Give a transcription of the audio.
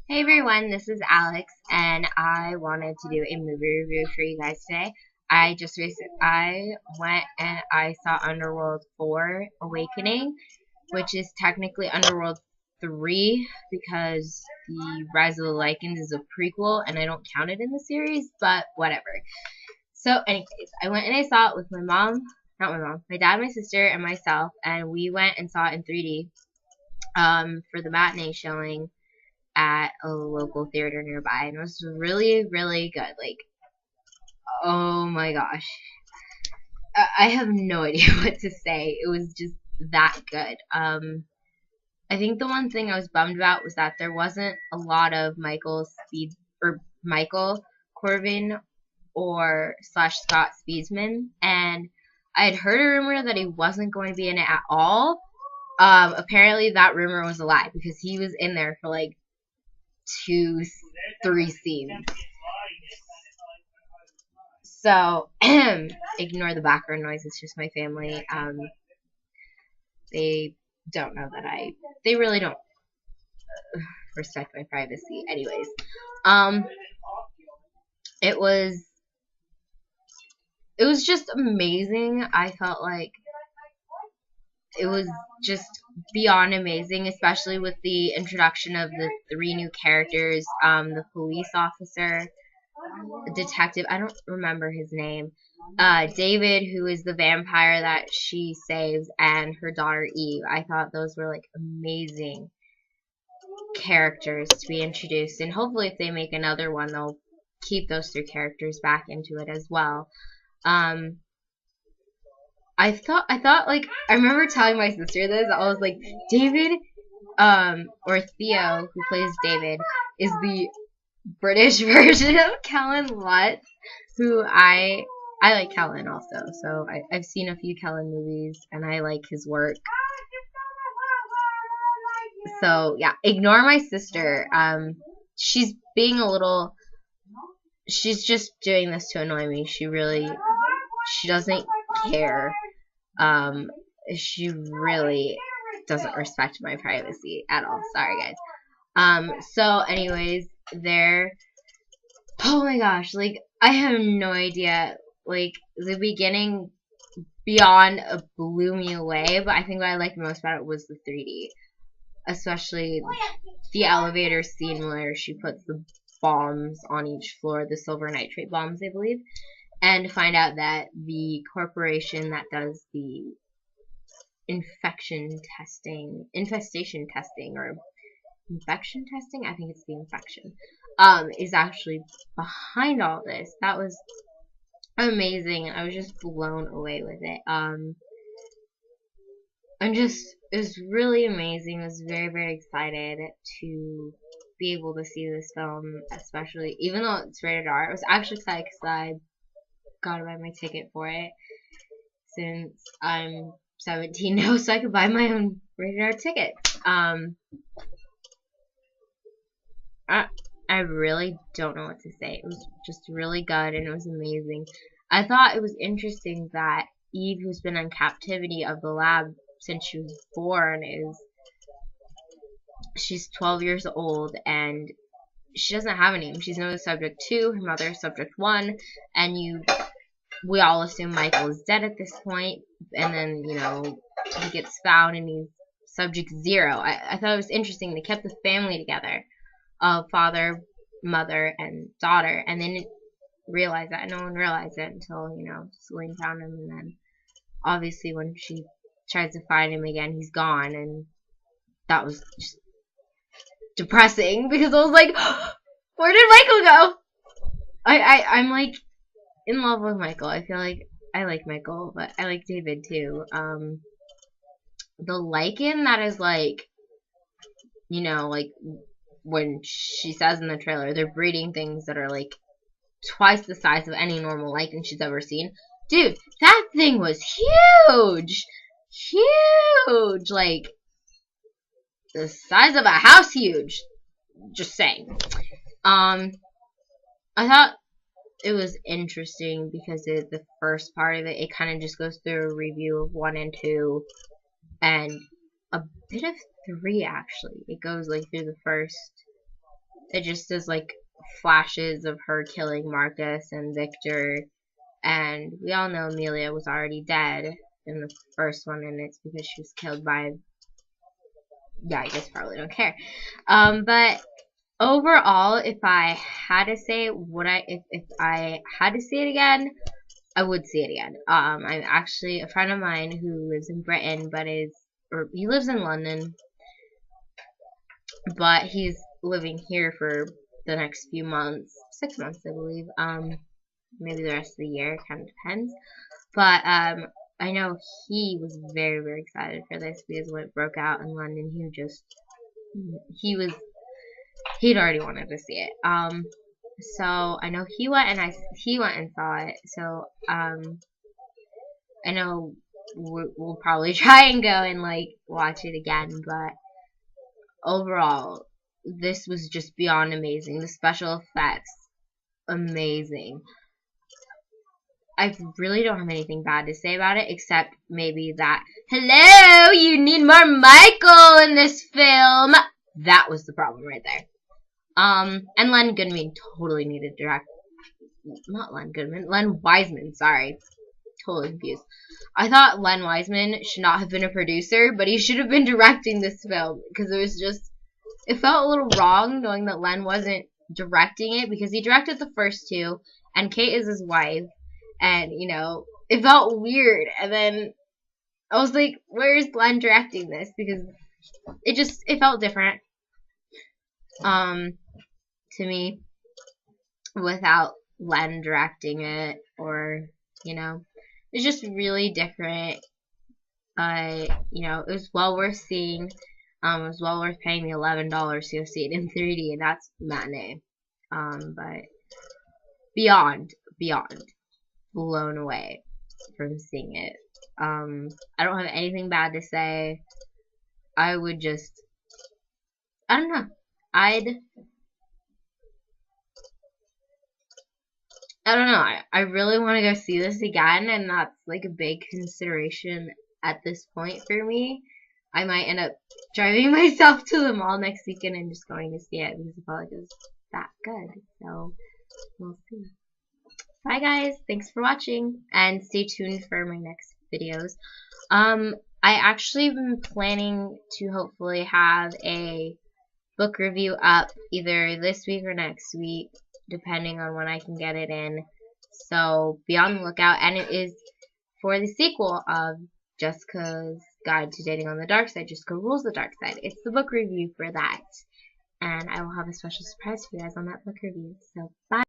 Hey everyone, this is Alex, and I wanted to do a movie review for you guys today. I went and I saw Underworld 4 Awakening, which is technically Underworld 3 because the Rise of the Lycans is a prequel and I don't count it in the series, but whatever. So anyways, I went and I saw it with my dad, my sister, and myself, and we went and saw it in 3D for the matinee showing at a local theater nearby, and it was really, really good. Like, oh my gosh, I have no idea what to say. It was just that good. I think the one thing I was bummed about was that there wasn't a lot of Michael Corvin or slash Scott Speedsman, and I had heard a rumor that he wasn't going to be in it at all. Apparently that rumor was a lie because he was in there for like two, three scenes. So ignore the background noise. It's just my family. They don't know that they really don't respect my privacy. Anyways, um, it was it was just amazing. I felt like it was just beyond amazing, especially with the introduction of the three new characters. The police officer, detective, I don't remember his name. David, who is the vampire that she saves, and her daughter Eve. I thought those were like amazing characters to be introduced, and hopefully, if they make another one, they'll keep those three characters back into it as well. Um, I thought like I remember telling my sister this. I was like, David, or Theo, who plays David, is the British version of Kellen Lutz, who I like Kellen also. So I've seen a few Kellen movies and I like his work. So yeah, ignore my sister. She's being a little. She's just doing this to annoy me. She doesn't care. Um, she really doesn't respect my privacy at all. Sorry guys. So anyways, there. Oh my gosh, like I have no idea. Like the beginning beyond blew me away, but I think what I liked most about it was the 3D, especially the elevator scene where she puts the bombs on each floor, the silver nitrate bombs, I believe, and to find out that the corporation that does the infestation testing, or infection testing, I think it's the infection, is actually behind all this. That was amazing. I was just blown away with it. It was really amazing. I was very, very excited to be able to see this film, especially, even though it's rated R. I was actually excited because I got to buy my ticket for it since I'm 17 now, so I could buy my own rated R ticket. I, I really don't know what to say. It was just really good and it was amazing. I thought it was interesting that Eve, who's been in captivity of the lab since she was born, she's 12 years old and she doesn't have a name. She's known as Subject 2, her mother is Subject 1, and we all assume Michael is dead at this point, and then, he gets found and he's Subject 0. I thought it was interesting. They kept the family together of father, mother, and daughter, and they didn't realize that. No one realized it until, Celine found him, and then obviously when she tries to find him again, he's gone, and that was just depressing because I was like, where did Michael go? I'm like in love with Michael. I feel like I like Michael, but I like David too. The Lycan that is like, like when she says in the trailer, they're breeding things that are like twice the size of any normal Lycan she's ever seen. Dude, that thing was huge! Huge! Like, the size of a house huge. Just saying. I thought it was interesting because the first part of it kind of just goes through a review of 1 and 2, and a bit of 3 actually. It goes like through the first It just is like flashes of her killing Marcus and Victor, and we all know Amelia was already dead in the first one, and it's because she was killed by, yeah, I guess probably don't care. But overall, if I had to say if I had to see it again, I would see it again. I'm actually a friend of mine who lives in Britain, or he lives in London, but he's living here for the next few months, 6 months, I believe. Maybe the rest of the year, kind of depends. But I know he was very, very excited for this because when it broke out in London, he'd already wanted to see it. So I know he went and saw it. So I know we'll probably try and go and like watch it again. But overall, this was just beyond amazing. The special effects, amazing. I really don't have anything bad to say about it, except maybe that, hello, you need more Michael in this film. That was the problem right there. And Len Goodman totally needed to direct, not Len Goodman, Len Wiseman, sorry. Totally confused. I thought Len Wiseman should not have been a producer, but he should have been directing this film, because it felt a little wrong knowing that Len wasn't directing it, because he directed the first two, and Kate is his wife, and, it felt weird, and then I was like, where's Len directing this? Because it felt different, to me, without Len directing it, or, it's just really different. It was well worth seeing. It was well worth paying the $11 to go see it in 3D, and that's matinee. But beyond blown away from seeing it. I don't have anything bad to say. I don't know. I don't know. I really want to go see this again, and that's like a big consideration at this point for me. I might end up driving myself to the mall next weekend and just going to see it because I felt like it was that good. So we'll see. Bye guys, thanks for watching, and stay tuned for my next videos. I actually been planning to hopefully have a book review up either this week or next week, depending on when I can get it in. So be on the lookout, and it is for the sequel of Jessica's Guide to Dating on the Dark Side, Jessica Rules the Dark Side. It's the book review for that, and I will have a special surprise for you guys on that book review. So bye.